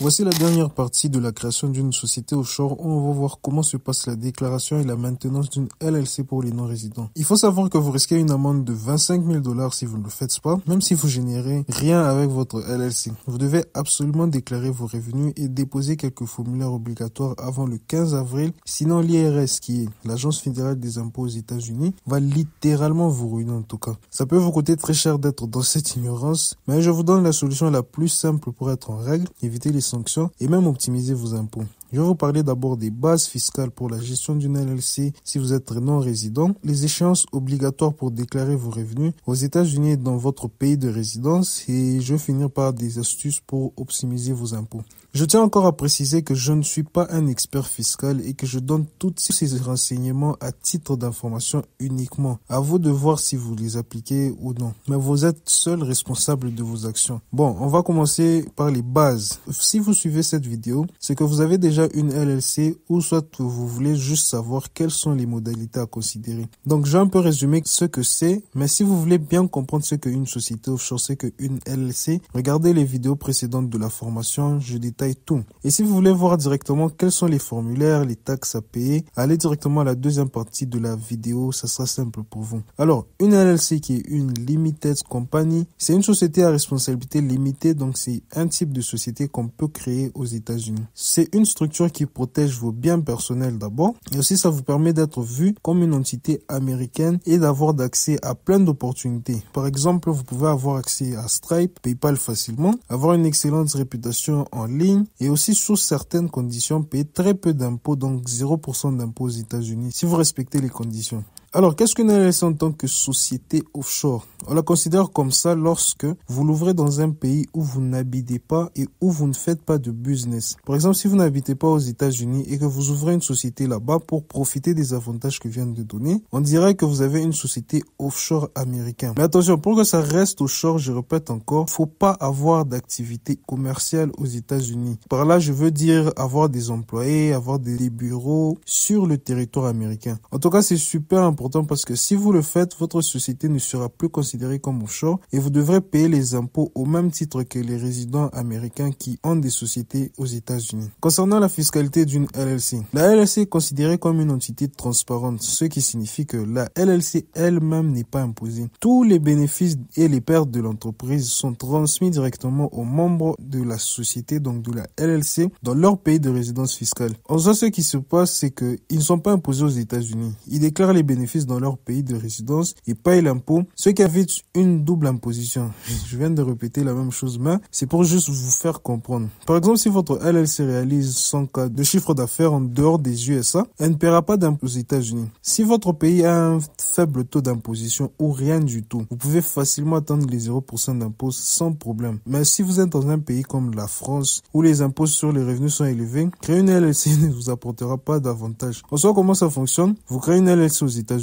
Voici la dernière partie de la création d'une société offshore où on va voir comment se passe la déclaration et la maintenance d'une LLC pour les non-résidents. Il faut savoir que vous risquez une amende de 25 000 $ si vous ne le faites pas, même si vous générez rien avec votre LLC. Vous devez absolument déclarer vos revenus et déposer quelques formulaires obligatoires avant le 15 avril. Sinon, l'IRS, qui est l'Agence fédérale des impôts aux États-Unis, va littéralement vous ruiner en tout cas. Ça peut vous coûter très cher d'être dans cette ignorance, mais je vous donne la solution la plus simple pour être en règle, éviter les sanctions et même optimiser vos impôts. Je vais vous parler d'abord des bases fiscales pour la gestion d'une LLC si vous êtes non résident, les échéances obligatoires pour déclarer vos revenus aux États-Unis et dans votre pays de résidence et je vais finir par des astuces pour optimiser vos impôts. Je tiens encore à préciser que je ne suis pas un expert fiscal et que je donne tous ces renseignements à titre d'information uniquement. À vous de voir si vous les appliquez ou non. Mais vous êtes seul responsable de vos actions. Bon, on va commencer par les bases. Si vous suivez cette vidéo, c'est que vous avez déjà une LLC ou soit vous voulez juste savoir quelles sont les modalités à considérer. Donc, j'ai un peu résumé ce que c'est, mais si vous voulez bien comprendre ce qu'une société offshore, c'est qu'une LLC, regardez les vidéos précédentes de la formation, je détaille tout. Et si vous voulez voir directement quels sont les formulaires, les taxes à payer, allez directement à la deuxième partie de la vidéo, ça sera simple pour vous. Alors, une LLC qui est une Limited Company, c'est une société à responsabilité limitée, donc c'est un type de société qu'on peut créer aux États-Unis. C'est une structure qui protège vos biens personnels d'abord, et aussi ça vous permet d'être vu comme une entité américaine et d'avoir d'accès à plein d'opportunités. Par exemple, vous pouvez avoir accès à Stripe, PayPal facilement, avoir une excellente réputation en ligne, et aussi sous certaines conditions payer très peu d'impôts, donc 0% d'impôts aux États-Unis si vous respectez les conditions. Alors, qu'est-ce qu'une LLC en tant que société offshore? On la considère comme ça lorsque vous l'ouvrez dans un pays où vous n'habitez pas et où vous ne faites pas de business. Par exemple, si vous n'habitez pas aux États-Unis et que vous ouvrez une société là-bas pour profiter des avantages que je viens de donner, on dirait que vous avez une société offshore américaine. Mais attention, pour que ça reste offshore, je répète encore, faut pas avoir d'activité commerciale aux États-Unis. Par là, je veux dire avoir des employés, avoir des bureaux sur le territoire américain. En tout cas, c'est super important parce que si vous le faites, votre société ne sera plus considérée comme offshore et vous devrez payer les impôts au même titre que les résidents américains qui ont des sociétés aux États-Unis. Concernant la fiscalité d'une LLC, la LLC est considérée comme une entité transparente, ce qui signifie que la LLC elle-même n'est pas imposée. Tous les bénéfices et les pertes de l'entreprise sont transmis directement aux membres de la société, donc de la LLC, dans leur pays de résidence fiscale. En soi, ce qui se passe, c'est qu'ils ne sont pas imposés aux États-Unis. Ils déclarent les bénéfices dans leur pays de résidence et payent l'impôt, ce qui évite une double imposition. Je viens de répéter la même chose, mais c'est pour juste vous faire comprendre. Par exemple, si votre LLC réalise 100 cas de chiffre d'affaires en dehors des USA, elle ne paiera pas d'impôt aux États-Unis. Si votre pays a un faible taux d'imposition ou rien du tout, vous pouvez facilement atteindre les 0% d'impôt sans problème. Mais si vous êtes dans un pays comme la France, où les impôts sur les revenus sont élevés, créer une LLC ne vous apportera pas d'avantage. En soi, comment ça fonctionne? Vous créez une LLC aux États-Unis,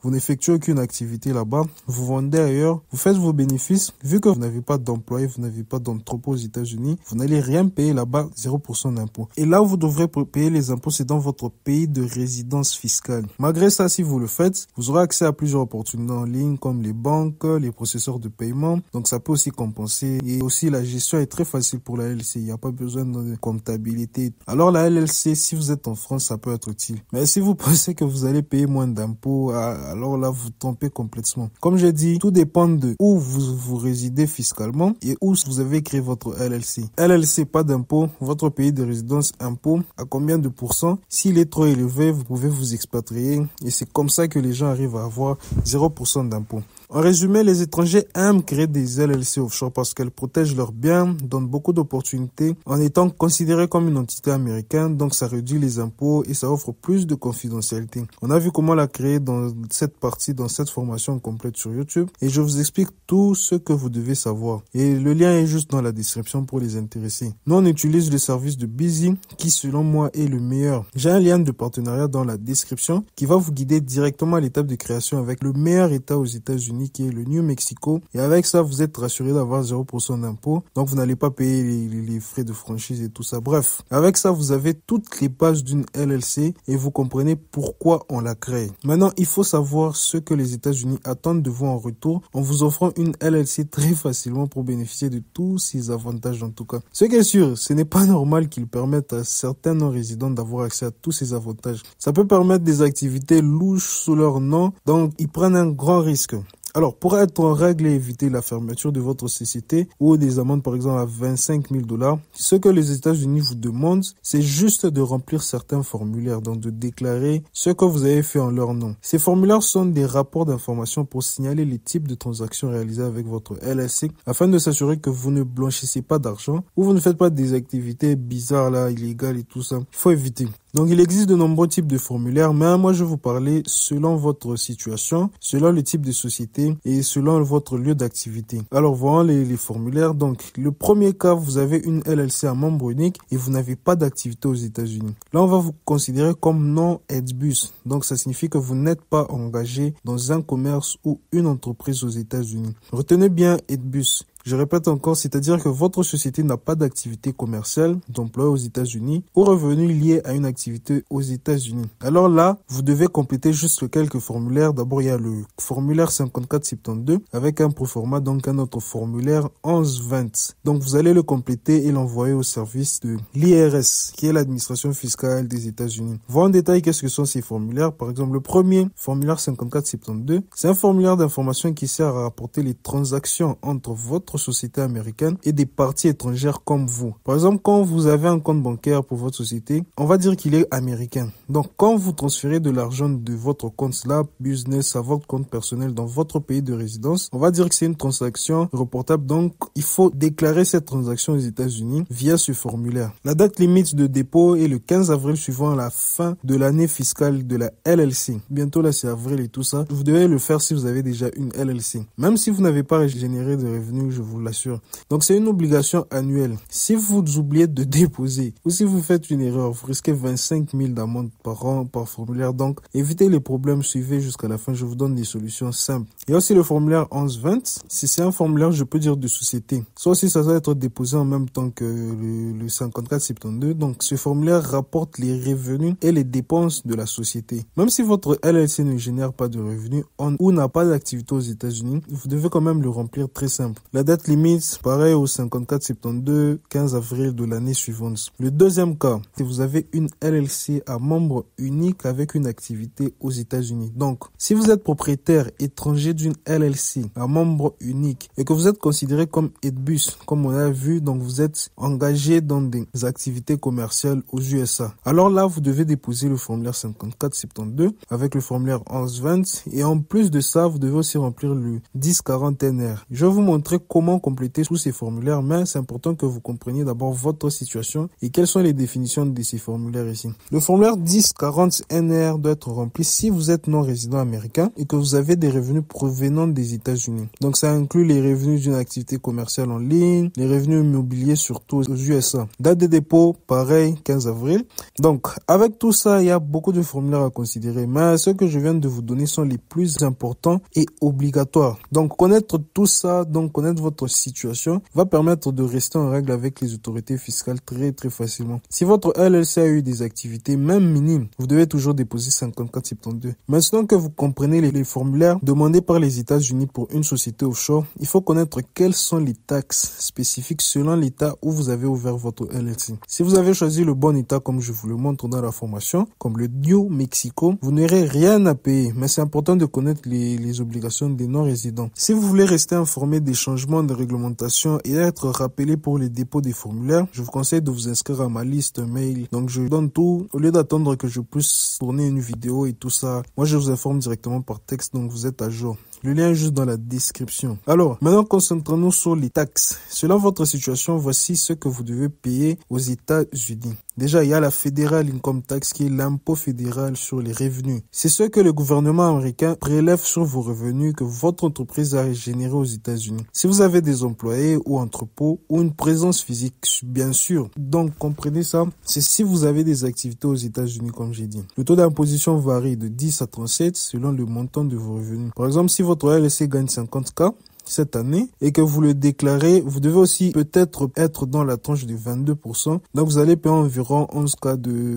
vous n'effectuez aucune activité là-bas, vous vendez ailleurs, vous faites vos bénéfices. Vu que vous n'avez pas d'employés, vous n'avez pas d'entrepôt aux États-Unis, vous n'allez rien payer là-bas, 0% d'impôt. Et là où vous devrez payer les impôts, c'est dans votre pays de résidence fiscale. Malgré ça, si vous le faites, vous aurez accès à plusieurs opportunités en ligne comme les banques, les processeurs de paiement. Donc ça peut aussi compenser. Et aussi la gestion est très facile pour la LLC. Il n'y a pas besoin de comptabilité. Alors la LLC, si vous êtes en France, ça peut être utile. Mais si vous pensez que vous allez payer moins d'impôts, alors là, vous trompez complètement. Comme j'ai dit, tout dépend de où vous résidez fiscalement et où vous avez créé votre LLC. LLC, pas d'impôt. Votre pays de résidence, impôt. À combien de pourcents? S'il est trop élevé, vous pouvez vous expatrier. Et c'est comme ça que les gens arrivent à avoir 0% d'impôt. En résumé, les étrangers aiment créer des LLC offshore parce qu'elles protègent leurs biens, donnent beaucoup d'opportunités en étant considérées comme une entité américaine, donc ça réduit les impôts et ça offre plus de confidentialité. On a vu comment la créer dans cette partie, dans cette formation complète sur YouTube et je vous explique tout ce que vous devez savoir. Et le lien est juste dans la description pour les intéressés. Nous, on utilise le service de Busy qui, selon moi, est le meilleur. J'ai un lien de partenariat dans la description qui va vous guider directement à l'étape de création avec le meilleur État aux États-Unis États-Unis qui est le New Mexico. Et avec ça, vous êtes rassuré d'avoir 0% d'impôt. Donc, vous n'allez pas payer les frais de franchise et tout ça. Bref, avec ça, vous avez toutes les bases d'une LLC et vous comprenez pourquoi on l'a créée. Maintenant, il faut savoir ce que les États-Unis attendent de vous en retour en vous offrant une LLC très facilement pour bénéficier de tous ces avantages en tout cas. Ce qui est sûr, ce n'est pas normal qu'ils permettent à certains non-résidents d'avoir accès à tous ces avantages. Ça peut permettre des activités louches sous leur nom, donc ils prennent un grand risque. Alors, pour être en règle et éviter la fermeture de votre société ou des amendes par exemple à 25 000 $, ce que les États-Unis vous demandent, c'est juste de remplir certains formulaires, donc de déclarer ce que vous avez fait en leur nom. Ces formulaires sont des rapports d'information pour signaler les types de transactions réalisées avec votre LLC afin de s'assurer que vous ne blanchissez pas d'argent ou vous ne faites pas des activités bizarres là, illégales et tout ça. Il faut éviter. Donc, il existe de nombreux types de formulaires, mais moi, je vais vous parler selon votre situation, selon le type de société et selon votre lieu d'activité. Alors, voyons les formulaires. Donc, le premier cas, vous avez une LLC à membre unique et vous n'avez pas d'activité aux États-Unis. Là, on va vous considérer comme non-EDBUS. Donc, ça signifie que vous n'êtes pas engagé dans un commerce ou une entreprise aux États-Unis. Retenez bien EDBUS. Je répète encore, c'est-à-dire que votre société n'a pas d'activité commerciale, d'emploi aux États-Unis ou revenus liés à une activité aux États-Unis. Alors là, vous devez compléter juste quelques formulaires. D'abord, il y a le formulaire 5472 avec un proforma, donc un autre formulaire 1120. Donc, vous allez le compléter et l'envoyer au service de l'IRS, qui est l'administration fiscale des États-Unis. Voyons en détail qu'est-ce que sont ces formulaires. Par exemple, le premier formulaire 5472, c'est un formulaire d'information qui sert à rapporter les transactions entre votre société américaine et des parties étrangères comme vous. Par exemple, quand vous avez un compte bancaire pour votre société, on va dire qu'il est américain. Donc, quand vous transférez de l'argent de votre compte Slab Business à votre compte personnel dans votre pays de résidence, on va dire que c'est une transaction reportable. Donc, il faut déclarer cette transaction aux États-Unis via ce formulaire. La date limite de dépôt est le 15 avril suivant la fin de l'année fiscale de la LLC. Bientôt là, c'est avril et tout ça. Vous devez le faire si vous avez déjà une LLC. Même si vous n'avez pas généré de revenus, je vous l'assure. Donc, c'est une obligation annuelle. Si vous oubliez de déposer ou si vous faites une erreur, vous risquez 25 000 d'amende par an par formulaire. Donc, évitez les problèmes, suivez jusqu'à la fin. Je vous donne des solutions simples. Il y a aussi le formulaire 1120. Si c'est un formulaire, je peux dire de société. Soit si ça doit être déposé en même temps que le 5472. Donc, ce formulaire rapporte les revenus et les dépenses de la société. Même si votre LLC ne génère pas de revenus ou n'a pas d'activité aux États-Unis, vous devez quand même le remplir très simple. La date limite, pareil au 5472, 15 avril de l'année suivante. Le deuxième cas, si vous avez une LLC à membre unique avec une activité aux États-Unis. Donc, si vous êtes propriétaire étranger d'une LLC à membre unique et que vous êtes considéré comme EDBUS, comme on a vu, donc vous êtes engagé dans des activités commerciales aux USA. Alors là, vous devez déposer le formulaire 5472 avec le formulaire 1120 et en plus de ça, vous devez aussi remplir le 1040 NR. Je vais vous montrer comment compléter tous ces formulaires, mais c'est important que vous compreniez d'abord votre situation et quelles sont les définitions de ces formulaires ici. Le formulaire 1040 NR doit être rempli si vous êtes non résident américain et que vous avez des revenus provenant des États-Unis. Donc ça inclut les revenus d'une activité commerciale en ligne, les revenus immobiliers surtout aux USA. Date de dépôt, pareil, 15 avril. Donc avec tout ça, il y a beaucoup de formulaires à considérer, mais ceux que je viens de vous donner sont les plus importants et obligatoires. Donc connaître tout ça, donc connaître votre situation va permettre de rester en règle avec les autorités fiscales très facilement. Si votre LLC a eu des activités même minimes, vous devez toujours déposer 5472. Maintenant que vous comprenez les formulaires demandés par les États-Unis pour une société offshore, il faut connaître quelles sont les taxes spécifiques selon l'État où vous avez ouvert votre LLC. Si vous avez choisi le bon État comme je vous le montre dans la formation, comme le New Mexico, vous n'aurez rien à payer, mais c'est important de connaître les obligations des non-résidents. Si vous voulez rester informé des changements de réglementation et être rappelé pour les dépôts des formulaires, je vous conseille de vous inscrire à ma liste mail. Donc je donne tout au lieu d'attendre que je puisse tourner une vidéo et tout ça. Moi je vous informe directement par texte, donc vous êtes à jour. Le lien est juste dans la description. Alors, maintenant concentrons-nous sur les taxes. Selon votre situation, voici ce que vous devez payer aux États-Unis. Déjà, il y a la Federal Income Tax qui est l'impôt fédéral sur les revenus. C'est ce que le gouvernement américain prélève sur vos revenus que votre entreprise a généré aux États-Unis. Si vous avez des employés ou entrepôts ou une présence physique, bien sûr. Donc, comprenez ça. C'est si vous avez des activités aux États-Unis, comme j'ai dit. Le taux d'imposition varie de 10 à 37 selon le montant de vos revenus. Par exemple, si votre LLC gagne 50K cette année et que vous le déclarez, vous devez aussi peut-être être dans la tranche de 22%. Donc vous allez payer environ 11K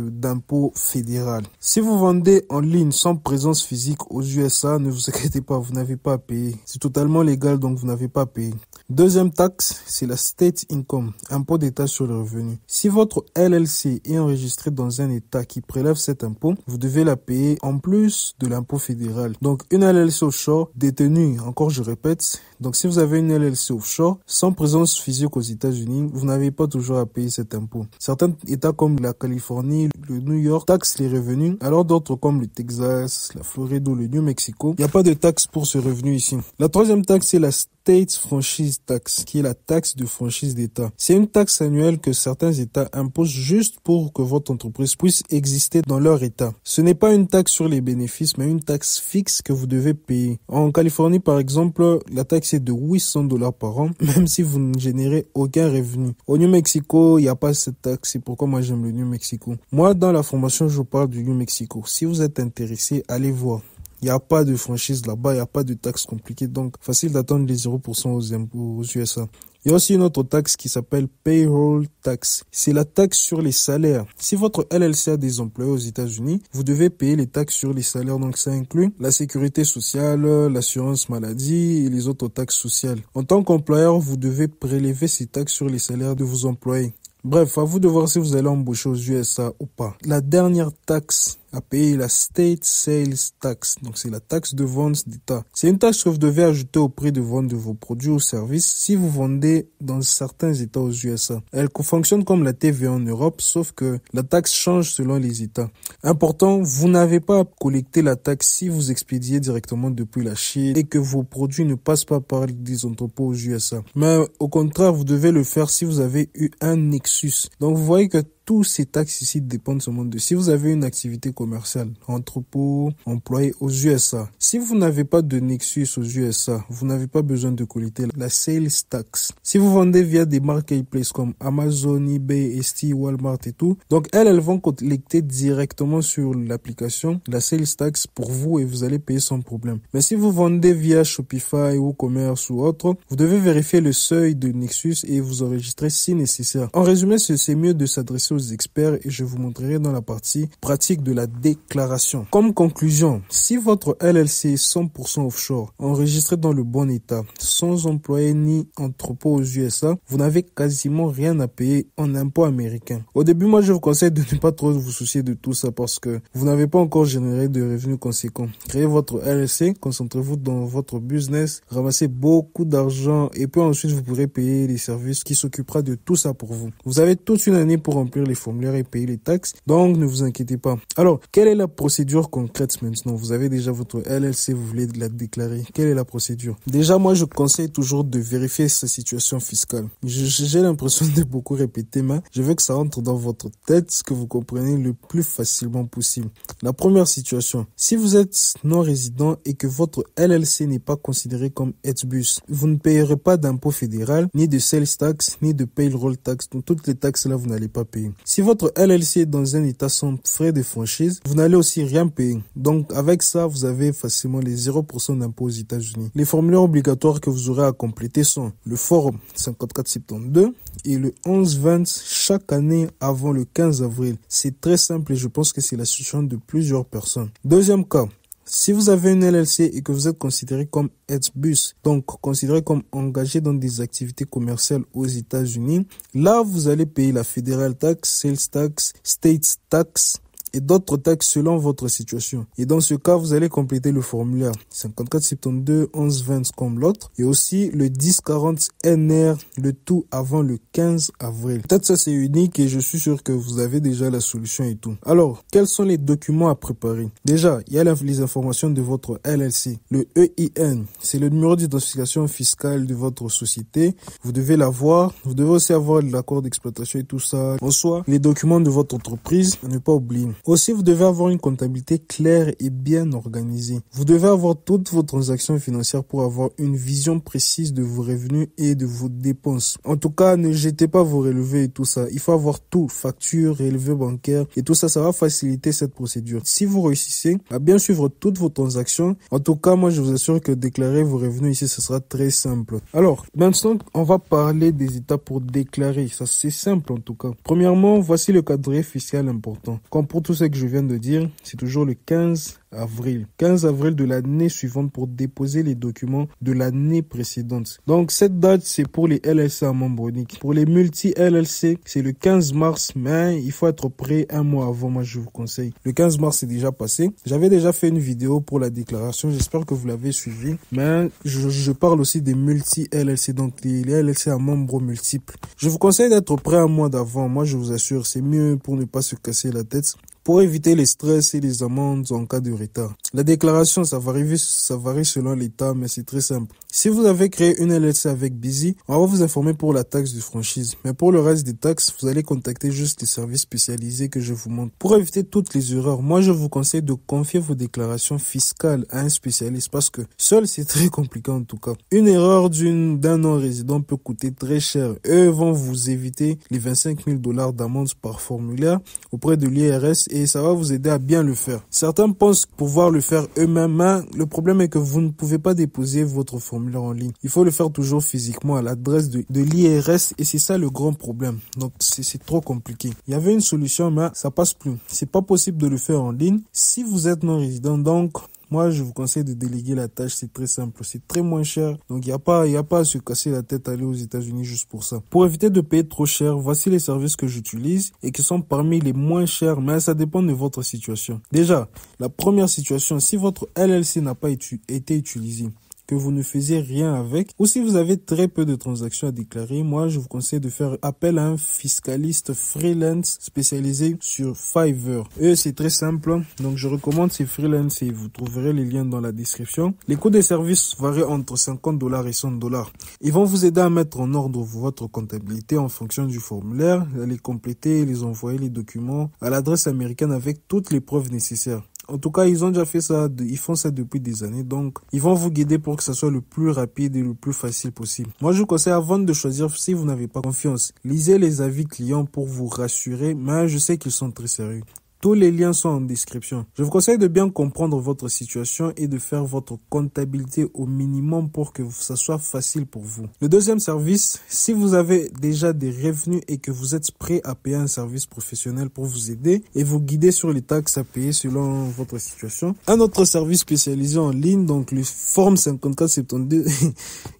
d'impôt fédéral. Si vous vendez en ligne sans présence physique aux USA, ne vous inquiétez pas, vous n'avez pas à payer. C'est totalement légal, donc vous n'avez pas à payer. Deuxième taxe, c'est la State Income, impôt d'État sur le revenu. Si votre LLC est enregistré dans un État qui prélève cet impôt, vous devez la payer en plus de l'impôt fédéral. Donc une LLC offshore détenue, encore je répète, donc si vous avez une LLC offshore sans présence physique aux États-Unis, vous n'avez pas toujours à payer cet impôt. Certains États comme la Californie, le New York taxent les revenus, alors d'autres comme le Texas, la Floride ou le New Mexico, il n'y a pas de taxe pour ce revenu ici. La troisième taxe, c'est la State Franchise Tax, qui est la taxe de franchise d'État. C'est une taxe annuelle que certains États imposent juste pour que votre entreprise puisse exister dans leur État. Ce n'est pas une taxe sur les bénéfices, mais une taxe fixe que vous devez payer. En Californie, par exemple, la taxe est de $800 par an, même si vous ne générez aucun revenu. Au New Mexico, il n'y a pas cette taxe, c'est pourquoi moi j'aime le New Mexico. Moi, dans la formation, je vous parle du New Mexico. Si vous êtes intéressé, allez voir. Il n'y a pas de franchise là-bas, il n'y a pas de taxe compliquée, donc facile d'attendre les 0% aux impôts aux USA. Il y a aussi une autre taxe qui s'appelle Payroll Tax. C'est la taxe sur les salaires. Si votre LLC a des employés aux États-Unis, vous devez payer les taxes sur les salaires. Donc ça inclut la sécurité sociale, l'assurance maladie et les autres taxes sociales. En tant qu'employeur, vous devez prélever ces taxes sur les salaires de vos employés. Bref, à vous de voir si vous allez embaucher aux USA ou pas. La dernière taxe à payer, la State Sales Tax. Donc, c'est la taxe de vente d'État. C'est une taxe que vous devez ajouter au prix de vente de vos produits ou services si vous vendez dans certains États aux USA. Elle fonctionne comme la TVA en Europe, sauf que la taxe change selon les États. Important, vous n'avez pas à collecter la taxe si vous expédiez directement depuis la Chine et que vos produits ne passent pas par des entrepôts aux USA. Mais au contraire, vous devez le faire si vous avez eu un nexus. Donc, vous voyez que tous ces taxes ici dépendent seulement de si vous avez une activité commerciale, entrepôt, employé aux USA. Si vous n'avez pas de nexus aux USA, vous n'avez pas besoin de collecter la sales tax. Si vous vendez via des marketplaces comme Amazon, eBay, Etsy, Walmart et tout, donc elles vont collecter directement sur l'application la sales tax pour vous et vous allez payer sans problème. Mais si vous vendez via Shopify, WooCommerce ou autre, vous devez vérifier le seuil de nexus et vous enregistrer si nécessaire. En résumé, c'est mieux de s'adresser aux experts et je vous montrerai dans la partie pratique de la déclaration. Comme conclusion, si votre LLC est 100% offshore, enregistré dans le bon état, sans employé ni entrepôt aux USA, vous n'avez quasiment rien à payer en impôts américains. Au début, moi, je vous conseille de ne pas trop vous soucier de tout ça parce que vous n'avez pas encore généré de revenus conséquents. Créez votre LLC, concentrez-vous dans votre business, ramassez beaucoup d'argent et puis ensuite vous pourrez payer les services qui s'occupera de tout ça pour vous. Vous avez toute une année pour remplir les formulaires et payer les taxes, donc ne vous inquiétez pas. Alors, quelle est la procédure concrète maintenant? Vous avez déjà votre LLC, vous voulez la déclarer. Quelle est la procédure? Déjà, moi, je conseille toujours de vérifier sa situation fiscale. J'ai l'impression de beaucoup répéter, mais je veux que ça entre dans votre tête, que vous compreniez le plus facilement possible. La première situation, si vous êtes non-résident et que votre LLC n'est pas considéré comme HBUS, vous ne payerez pas d'impôt fédéral, ni de sales tax, ni de payroll tax. Donc, toutes les taxes là, vous n'allez pas payer. Si votre LLC est dans un état sans frais de franchise, vous n'allez aussi rien payer. Donc, avec ça, vous avez facilement les 0% d'impôts aux États-Unis. Les formulaires obligatoires que vous aurez à compléter sont le form 5472 et le 1120 chaque année avant le 15 avril. C'est très simple et je pense que c'est la situation de plusieurs personnes. Deuxième cas. Si vous avez une LLC et que vous êtes considéré comme HBUS, donc considéré comme engagé dans des activités commerciales aux États-Unis, là, vous allez payer la Federal Tax, Sales Tax, State Tax et d'autres taxes selon votre situation. Et dans ce cas, vous allez compléter le formulaire 5472 1120 comme l'autre et aussi le 1040 NR, le tout avant le 15 avril. Peut-être ça c'est unique et je suis sûr que vous avez déjà la solution et tout. Alors, quels sont les documents à préparer? Déjà, il y a les informations de votre LLC. Le EIN, c'est le numéro d'identification fiscale de votre société. Vous devez l'avoir. Vous devez aussi avoir l'accord d'exploitation et tout ça. En soi, les documents de votre entreprise, à ne pas oublier. Aussi, vous devez avoir une comptabilité claire et bien organisée. Vous devez avoir toutes vos transactions financières pour avoir une vision précise de vos revenus et de vos dépenses. En tout cas, ne jetez pas vos relevés et tout ça. Il faut avoir tout, factures, relevés bancaires et tout ça, ça va faciliter cette procédure. Si vous réussissez à bien suivre toutes vos transactions, en tout cas, moi, je vous assure que déclarer vos revenus ici, ce sera très simple. Alors, maintenant, on va parler des étapes pour déclarer. Ça, c'est simple en tout cas. Premièrement, voici le calendrier fiscal important. Comme pour tout ce que je viens de dire, c'est toujours le 15 avril. 15 avril de l'année suivante pour déposer les documents de l'année précédente. Donc, cette date, c'est pour les LLC à membres uniques. Pour les multi-LLC, c'est le 15 mars, mais il faut être prêt un mois avant, moi, je vous conseille. Le 15 mars, c'est déjà passé. J'avais déjà fait une vidéo pour la déclaration. J'espère que vous l'avez suivi. Mais je parle aussi des multi-LLC, donc les LLC à membres multiples. Je vous conseille d'être prêt un mois d'avant. Moi, je vous assure, c'est mieux pour ne pas se casser la tête, pour éviter les stress et les amendes en cas de retard. La déclaration, ça varie selon l'État, mais c'est très simple. Si vous avez créé une LLC avec Busy, on va vous informer pour la taxe de franchise. Mais pour le reste des taxes, vous allez contacter juste les services spécialisés que je vous montre. Pour éviter toutes les erreurs, moi je vous conseille de confier vos déclarations fiscales à un spécialiste parce que seul c'est très compliqué en tout cas. Une erreur d'un non-résident peut coûter très cher. Eux vont vous éviter les 25 000 $ d'amende par formulaire auprès de l'IRS et ça va vous aider à bien le faire. Certains pensent pouvoir le faire eux-mêmes, mais le problème est que vous ne pouvez pas déposer votre formulaire en ligne. Il faut le faire toujours physiquement à l'adresse de l'IRS et c'est ça le grand problème. Donc c'est trop compliqué. Il y avait une solution, mais ça passe plus. C'est pas possible de le faire en ligne si vous êtes non résident. Donc moi, je vous conseille de déléguer la tâche, c'est très simple, c'est très moins cher. Donc, il y a pas à se casser la tête à aller aux États-Unis juste pour ça. Pour éviter de payer trop cher, voici les services que j'utilise et qui sont parmi les moins chers, mais ça dépend de votre situation. Déjà, la première situation, si votre LLC n'a pas été utilisé, que vous ne faisiez rien avec, ou si vous avez très peu de transactions à déclarer, moi je vous conseille de faire appel à un fiscaliste freelance spécialisé sur Fiverr. Eux c'est très simple, donc je recommande ces freelance et vous trouverez les liens dans la description. Les coûts des services varient entre 50 $ et 100 $. Ils vont vous aider à mettre en ordre votre comptabilité en fonction du formulaire, à les compléter, les envoyer les documents à l'adresse américaine avec toutes les preuves nécessaires. En tout cas, ils ont déjà fait ça, ils font ça depuis des années, donc ils vont vous guider pour que ça soit le plus rapide et le plus facile possible. Moi, je vous conseille avant de choisir, si vous n'avez pas confiance, lisez les avis clients pour vous rassurer, mais je sais qu'ils sont très sérieux. Tous les liens sont en description. Je vous conseille de bien comprendre votre situation et de faire votre comptabilité au minimum pour que ça soit facile pour vous. Le deuxième service, si vous avez déjà des revenus et que vous êtes prêt à payer un service professionnel pour vous aider et vous guider sur les taxes à payer selon votre situation. Un autre service spécialisé en ligne, donc le Form 5472,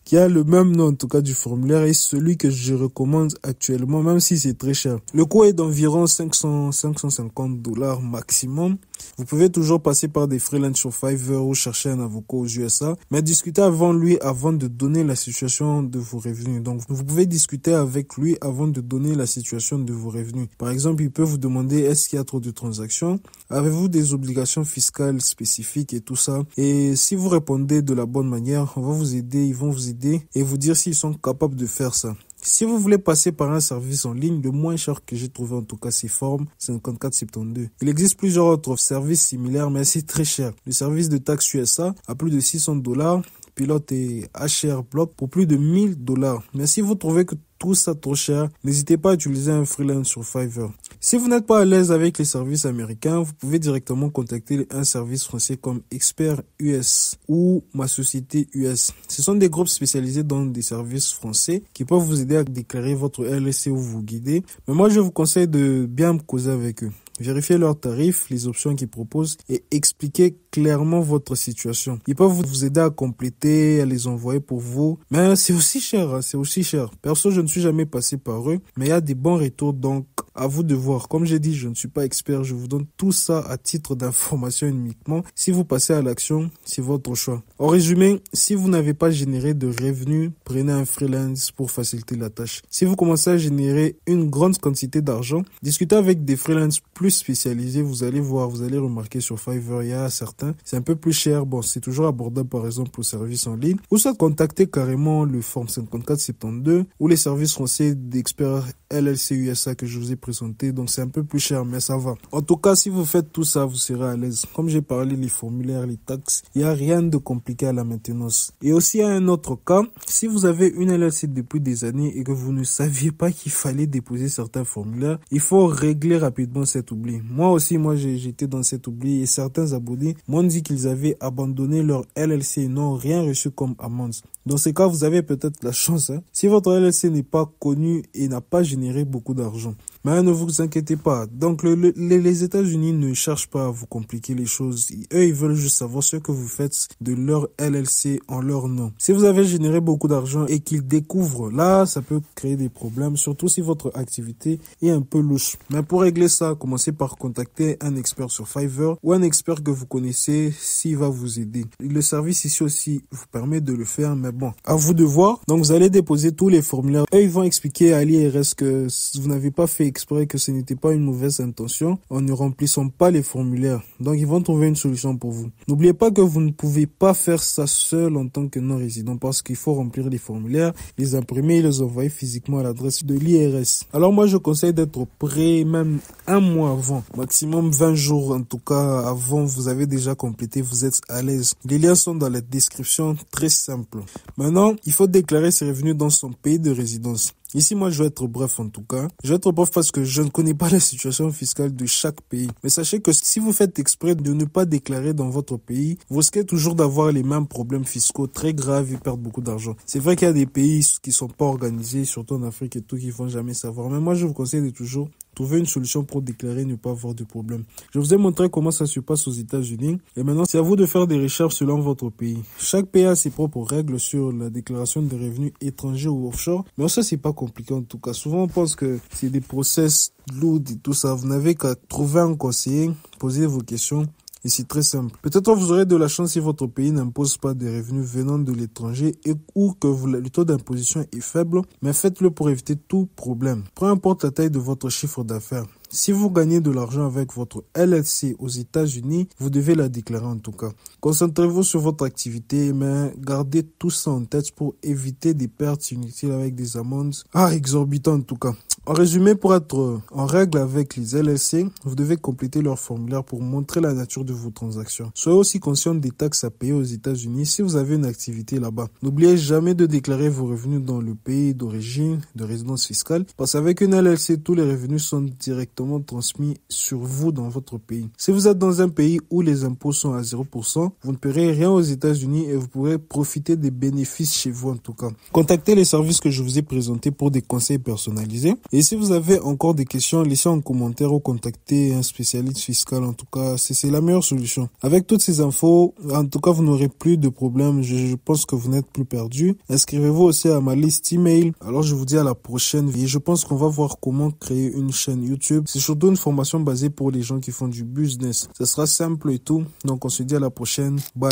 qui a le même nom en tout cas du formulaire et celui que je recommande actuellement, même si c'est très cher. Le coût est d'environ 550 $ maximum. Vous pouvez toujours passer par des freelance sur Fiverr ou chercher un avocat aux USA, mais discutez avant lui avant de donner la situation de vos revenus. Donc vous pouvez discuter avec lui avant de donner la situation de vos revenus. Par exemple, il peut vous demander est-ce qu'il y a trop de transactions, avez-vous des obligations fiscales spécifiques et tout ça. Et si vous répondez de la bonne manière, on va vous aider, ils vont vous aider et vous dire s'ils sont capables de faire ça. Si vous voulez passer par un service en ligne, le moins cher que j'ai trouvé en tout cas c'est Form 5472. Il existe plusieurs autres services similaires mais c'est très cher. Le service de taxe USA à plus de 600 $, Pilote et HR Block pour plus de 1000 $. Mais si vous trouvez que tout ça trop cher, n'hésitez pas à utiliser un freelance sur Fiverr. Si vous n'êtes pas à l'aise avec les services américains, vous pouvez directement contacter un service français comme Expert US ou Ma Société US. Ce sont des groupes spécialisés dans des services français qui peuvent vous aider à déclarer votre LLC ou vous guider. Mais moi, je vous conseille de bien causer avec eux. Vérifiez leurs tarifs, les options qu'ils proposent et expliquez clairement votre situation. Ils peuvent vous aider à compléter, à les envoyer pour vous. Mais c'est aussi cher, hein, c'est aussi cher. Perso, je ne suis jamais passé par eux, mais il y a des bons retours, donc à vous de voir. Comme j'ai dit, je ne suis pas expert, je vous donne tout ça à titre d'information uniquement. Si vous passez à l'action, c'est votre choix. En résumé, si vous n'avez pas généré de revenus, prenez un freelance pour faciliter la tâche. Si vous commencez à générer une grande quantité d'argent, discutez avec des freelances plus plus spécialisés, vous allez voir, vous allez remarquer sur Fiverr, il y a certains, c'est un peu plus cher. Bon, c'est toujours abordable par exemple au service en ligne. Ou soit contacter carrément le Form 5472 ou les services français d'experts LLC USA que je vous ai présenté. Donc c'est un peu plus cher, mais ça va. En tout cas, si vous faites tout ça, vous serez à l'aise. Comme j'ai parlé, les formulaires, les taxes, il n'y a rien de compliqué à la maintenance. Et aussi, il y a un autre cas. Si vous avez une LLC depuis des années et que vous ne saviez pas qu'il fallait déposer certains formulaires, il faut régler rapidement cet oubli. Moi aussi, j'étais dans cet oubli et certains abonnés m'ont dit qu'ils avaient abandonné leur LLC et n'ont rien reçu comme amende. Dans ce cas, vous avez peut-être la chance, si votre LLC n'est pas connu et n'a pas généré beaucoup d'argent. Mais ne vous inquiétez pas. Donc, les États-Unis ne cherchent pas à vous compliquer les choses. Eux, ils veulent juste savoir ce que vous faites de leur LLC en leur nom. Si vous avez généré beaucoup d'argent et qu'ils découvrent, là, ça peut créer des problèmes, surtout si votre activité est un peu louche. Mais pour régler ça, commencez par contacter un expert sur Fiverr ou un expert que vous connaissez s'il va vous aider. Le service ici aussi vous permet de le faire, mais bon, à vous de voir. Donc, vous allez déposer tous les formulaires. Eux, ils vont expliquer à l'IRS que vous n'avez pas fait exprès, que ce n'était pas une mauvaise intention en ne remplissant pas les formulaires. Donc, ils vont trouver une solution pour vous. N'oubliez pas que vous ne pouvez pas faire ça seul en tant que non-résident parce qu'il faut remplir les formulaires, les imprimer et les envoyer physiquement à l'adresse de l'IRS. Alors, moi, je conseille d'être prêt même un mois avant, maximum 20 jours en tout cas avant, vous avez déjà complété, vous êtes à l'aise. Les liens sont dans la description, très simple. Maintenant, il faut déclarer ses revenus dans son pays de résidence. Ici, moi, je vais être bref en tout cas. Je vais être bref parce que je ne connais pas la situation fiscale de chaque pays. Mais sachez que si vous faites exprès de ne pas déclarer dans votre pays, vous risquez toujours d'avoir les mêmes problèmes fiscaux très graves et perdre beaucoup d'argent. C'est vrai qu'il y a des pays qui sont pas organisés, surtout en Afrique et tout, qui vont jamais savoir. Mais moi, je vous conseille de toujours trouver une solution pour déclarer et ne pas avoir de problème. Je vous ai montré comment ça se passe aux États-Unis. Et maintenant, c'est à vous de faire des recherches selon votre pays. Chaque pays a ses propres règles sur la déclaration des revenus étrangers ou offshore. Mais ça, c'est pas compliqué en tout cas. Souvent, on pense que c'est des process lourds et tout ça. Vous n'avez qu'à trouver un conseiller, poser vos questions. Et c'est très simple. Peut-être vous aurez de la chance si votre pays n'impose pas des revenus venant de l'étranger ou que le taux d'imposition est faible, mais faites-le pour éviter tout problème. Peu importe la taille de votre chiffre d'affaires. Si vous gagnez de l'argent avec votre LLC aux États-Unis, vous devez la déclarer en tout cas. Concentrez-vous sur votre activité, mais gardez tout ça en tête pour éviter des pertes inutiles avec des amendes exorbitantes en tout cas. En résumé, pour être en règle avec les LLC, vous devez compléter leur formulaire pour montrer la nature de vos transactions. Soyez aussi conscient des taxes à payer aux États-Unis si vous avez une activité là-bas. N'oubliez jamais de déclarer vos revenus dans le pays d'origine, de résidence fiscale, parce qu'avec une LLC, tous les revenus sont directement transmis sur vous dans votre pays. Si vous êtes dans un pays où les impôts sont à 0%, vous ne paierez rien aux États-Unis et vous pourrez profiter des bénéfices chez vous en tout cas. Contactez les services que je vous ai présentés pour des conseils personnalisés. Et si vous avez encore des questions, laissez en commentaire ou contactez un spécialiste fiscal. En tout cas, c'est la meilleure solution. Avec toutes ces infos, en tout cas, vous n'aurez plus de problème. Je pense que vous n'êtes plus perdu. Inscrivez-vous aussi à ma liste email. Alors, je vous dis à la prochaine. Et je pense qu'on va voir comment créer une chaîne YouTube. C'est surtout une formation basée pour les gens qui font du business. Ce sera simple et tout. Donc, on se dit à la prochaine. Bye.